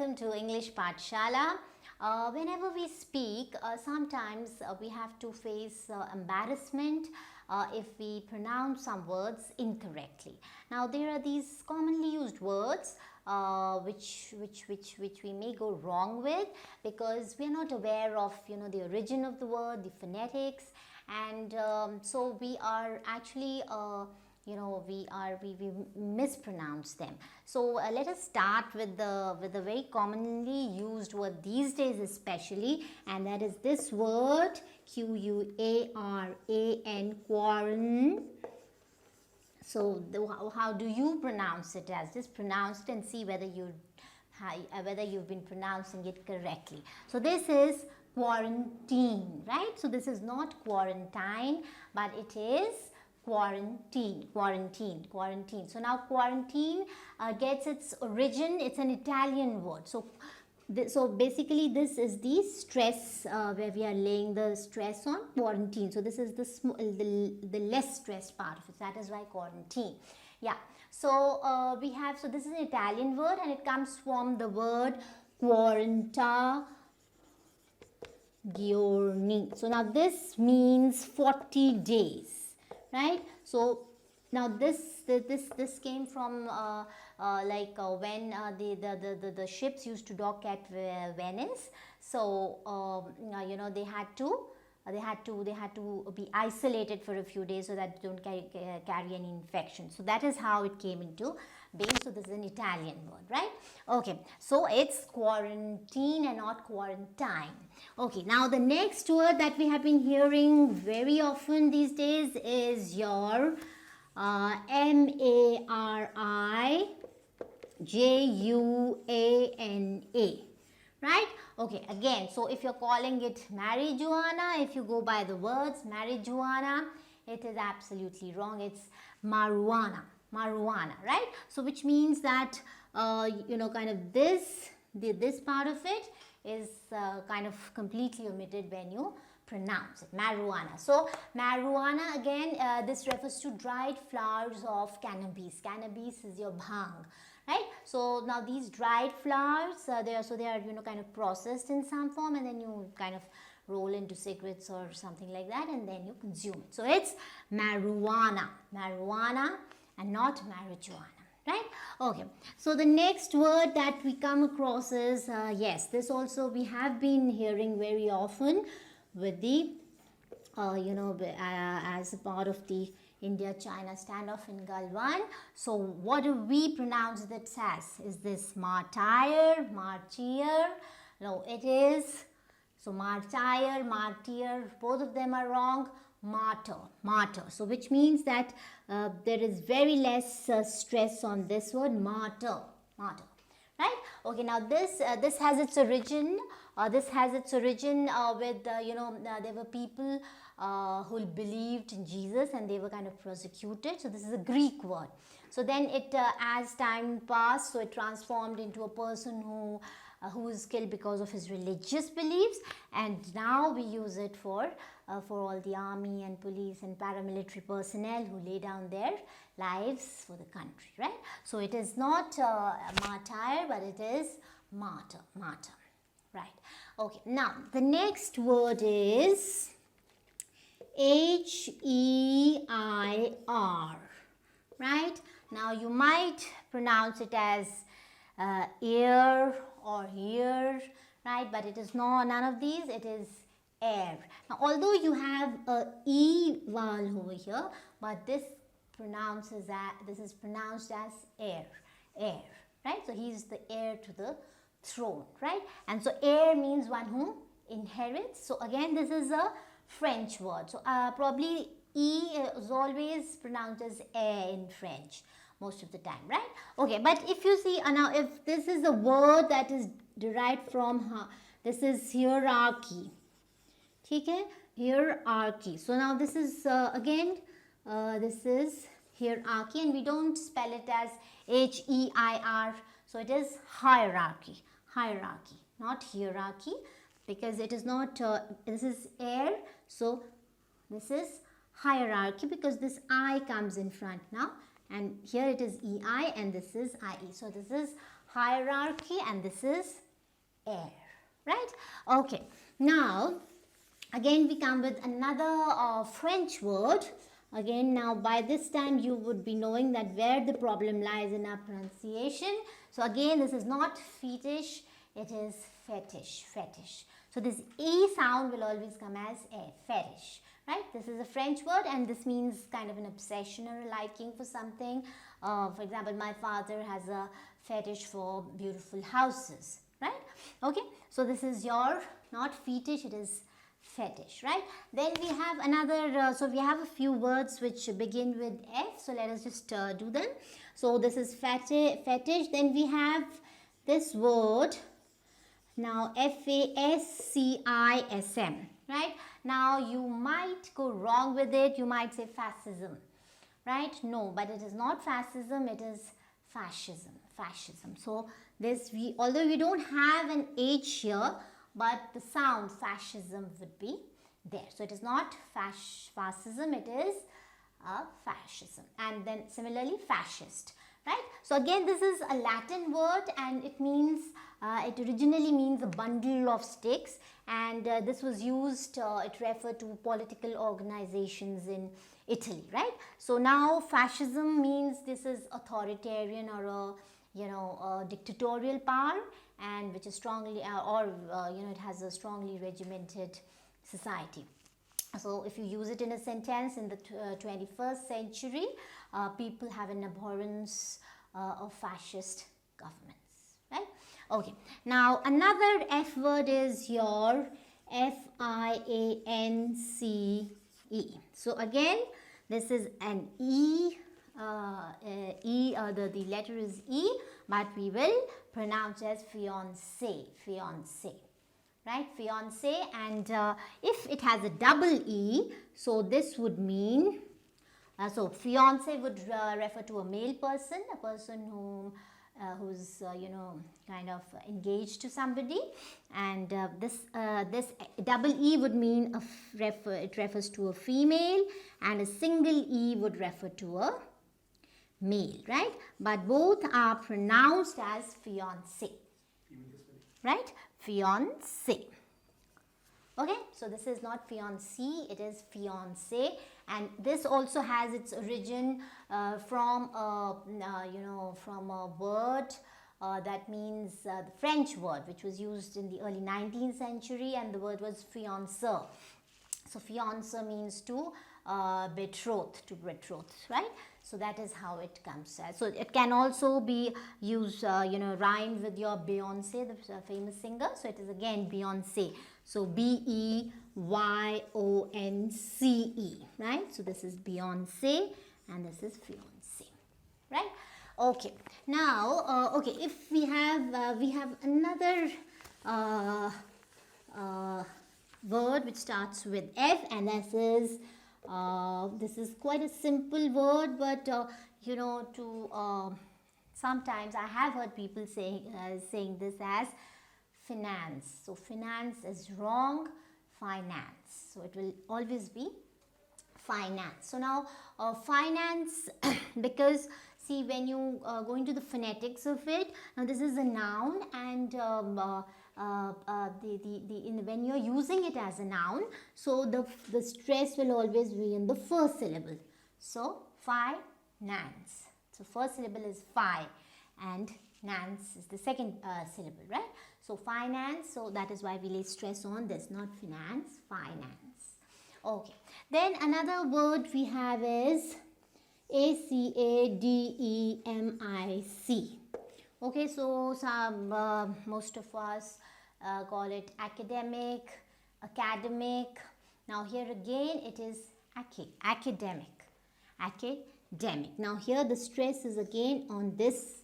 welcome to English Pathshala. Whenever we speak, sometimes we have to face embarrassment if we pronounce some words incorrectly. Now there are these commonly used words which we may go wrong with because we are not aware of the origin of the word, the phonetics, and so we are actually we mispronounce them. So let us start with the very commonly used word these days especially, and that is this word Q-U-A-R-A-N, quaran. So how do you pronounce it? As just pronounce it and see whether you've been pronouncing it correctly. So this is quarantine, right? So this is not quarantine, but it is quarantine. So now quarantine gets its origin. It's an Italian word. So basically this is the stress where we are laying the stress on quarantine. So this is the less stress part of it. That is why quarantine. Yeah. So we have, so this is an Italian word and it comes from the word quaranta giorni. So now this means 40 days. Right. So now this came from when the ships used to dock at Venice. So they had to be isolated for a few days so that they don't carry any infection. So that is how it came into being. So this is an Italian word, right? Okay, so it's quarantine and not quarantine. Okay, now the next word that we have been hearing very often these days is your marijuana. Right? Okay, again, so if you're calling it marijuana, if you go by the words marijuana, it is absolutely wrong. It's marijuana, right? So which means that kind of this part of it is kind of completely omitted when you pronounce it, marijuana. So marijuana, again, this refers to dried flowers of cannabis. Cannabis is your bhang, right? So now these dried flowers, they are kind of processed in some form, and then you kind of roll into cigarettes or something like that, and then you consume it. So it's marijuana, and not marijuana. Right? Okay. So the next word that we come across is yes, this also we have been hearing very often with the as a part of the India-China standoff in Galwan. So what do we pronounce that as? Is this martyr? No, it is. So martyr, both of them are wrong. Martyr. So which means that there is very less stress on this word, martyr. Right? Okay, now this has its origin. With there were people who believed in Jesus and they were kind of persecuted. So this is a Greek word. So then it as time passed, so it transformed into a person who was killed because of his religious beliefs, and now we use it for all the army and police and paramilitary personnel who lay down their lives for the country, right? So it is not a martyr, but it is martyr, right? Okay, now the next word is H-E-I-R, right? Now you might pronounce it as ear or here, right? But it is none of these. It is air. Now, although you have a e vowel over here, but this is pronounced as air, right? So he is the heir to the throne, right? And so heir means one who inherits. So again, this is a French word. So probably e is always pronounced as air in French most of the time, right? Okay, but if you see now, if this is a word that is derived from this is hierarchy. Okay, hierarchy. So now this is again this is hierarchy, and we don't spell it as H-E-I-R. So it is hierarchy, not hierarchy, because it is not. This is air, so this is hierarchy because this I comes in front now. And here it is EI and this is IE. So this is hierarchy, and this is heir, right? Okay, now again we come with another French word. Again, now by this time you would be knowing that where the problem lies in our pronunciation. So again, this is not fetish, it is fetish, fetish. So this E sound will always come as a fetish, right? This is a French word, and this means kind of an obsession or a liking for something. For example, my father has a fetish for beautiful houses, right? Okay, so this is your, not fetish, it is fetish, right? Then we have another, so we have a few words which begin with F, so let us just do them. So this is fetish. Then we have this word, now Fascism, right? Now you might go wrong with it, you might say fascism, right? No, but it is not fascism, it is fascism, fascism. So this, although we don't have an H here, but the sound fascism would be there. So it is not fascism, it is fascism. And then similarly fascist, right? So again, this is a Latin word, and it means, it originally means a bundle of sticks, and this was used, it referred to political organizations in Italy, right? So now fascism means this is authoritarian or a, a dictatorial power, and which is strongly it has a strongly regimented society. So if you use it in a sentence in the 21st century, people have an abhorrence of fascist governments, right? Okay, now another F word is your F-I-A-N-C-E. So again, this is an E, the letter is E, but we will pronounce as fiancé, fiancé, right? Fiancé, and if it has a double E, so this would mean, so fiancé would refer to a male person, a person who's kind of engaged to somebody, and this double E would mean it refers to a female, and a single E would refer to a male, right? But both are pronounced as fiancé, right? Fiancé. Okay, so this is not fiancé, it is fiancé, and this also has its origin from a word that means the French word, which was used in the early 19th century, and the word was fiancé. So fiancé means to betroth, right? So that is how it comes. So it can also be used, rhymed with your Beyonce, the famous singer. So it is again Beyonce. So B-E-Y-O-N-C-E, right? So this is Beyonce, and this is fiancé, right? Okay. Now, okay, if we have another word which starts with F, and this is quite a simple word, but sometimes I have heard people saying this as finance. So finance is wrong, finance. So it will always be finance. So now finance, because see, when you go into the phonetics of it, now this is a noun, and when you're using it as a noun, so the stress will always be in the first syllable. So finance. So first syllable is fi, and nance is the second syllable, right? So finance, so that is why we lay stress on this, not finance, finance. Okay, then another word we have is academic. Okay, so most of us call it academic. Now here again it is academic. Now here the stress is again on this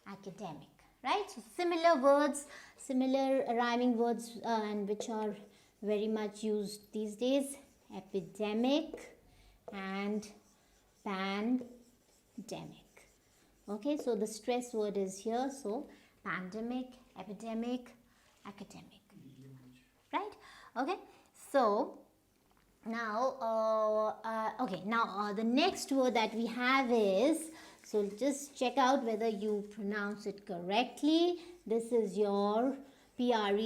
academic, right? So similar words, similar rhyming words, and which are very much used these days: epidemic and pandemic. Okay, so the stress word is here, so pandemic, epidemic, academic, right? Okay, so now the next word that we have is, So just check out whether you pronounce it correctly. This is your Premisses,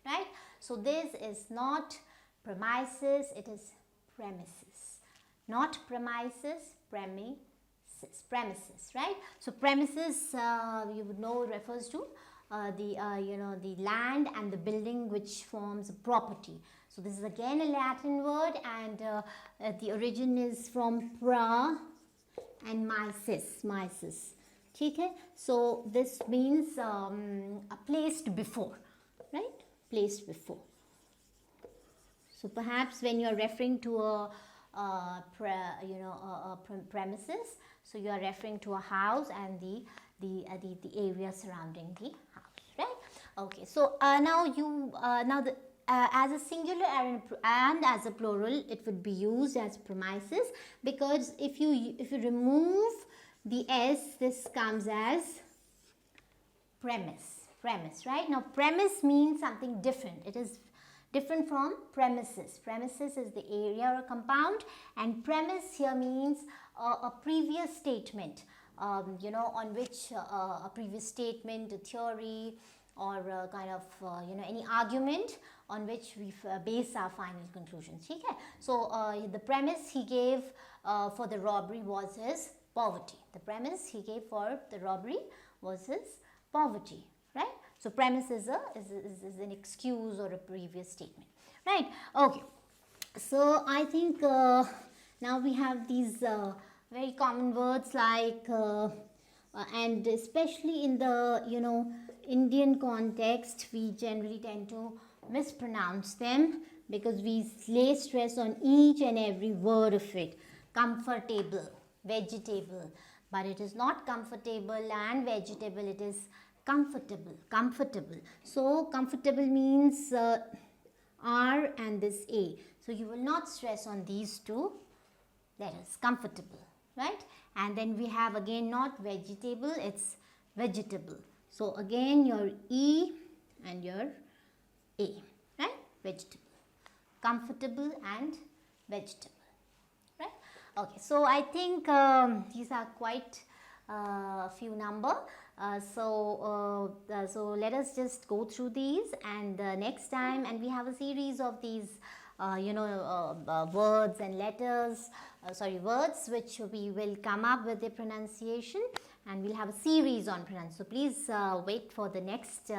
right? So this is not premises, it is premises. Not premises, premises, right? So premises, you would know, refers to the land and the building which forms a property. So this is again a Latin word, and the origin is from pra and mysis. Okay, so this means placed before, right? Placed before. So perhaps when you are referring to a premises, so you are referring to a house and the area surrounding the house, right? Okay, so now as a singular and as a plural, it would be used as premises, because if you remove the s, this comes as premise, right? Now premise means something different. It is different from premises. Premises is the area or compound, and premise here means a previous statement, on which a previous statement, a theory, or kind of any argument on which we base our final conclusions. Okay? So the premise he gave for the robbery was his poverty. The premise he gave for the robbery was his poverty, right? So premise is an excuse or a previous statement, right? Okay. So I think now we have these very common words like and especially in the Indian context, we generally tend to mispronounce them because we lay stress on each and every word of it. Comfortable, vegetable, but it is not comfortable and vegetable, it is comfortable. So comfortable means R and this A. So you will not stress on these two letters, comfortable, right? And then we have again not vegetable, it's vegetable. So again your E and your A, right? Vegetable, comfortable and vegetable, right? Okay, so I think these are quite a few number. So let us just go through these, and next time, and we have a series of these words and letters, words which we will come up with the pronunciation, and we'll have a series on pronunciation. So please wait for the next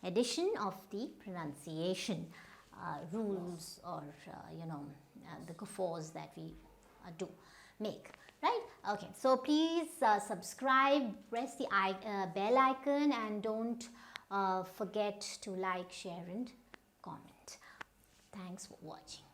edition of the pronunciation rules, or the guffaws that we do make, right? Okay, so please subscribe, press the bell icon, and don't forget to like, share and comment. Thanks for watching.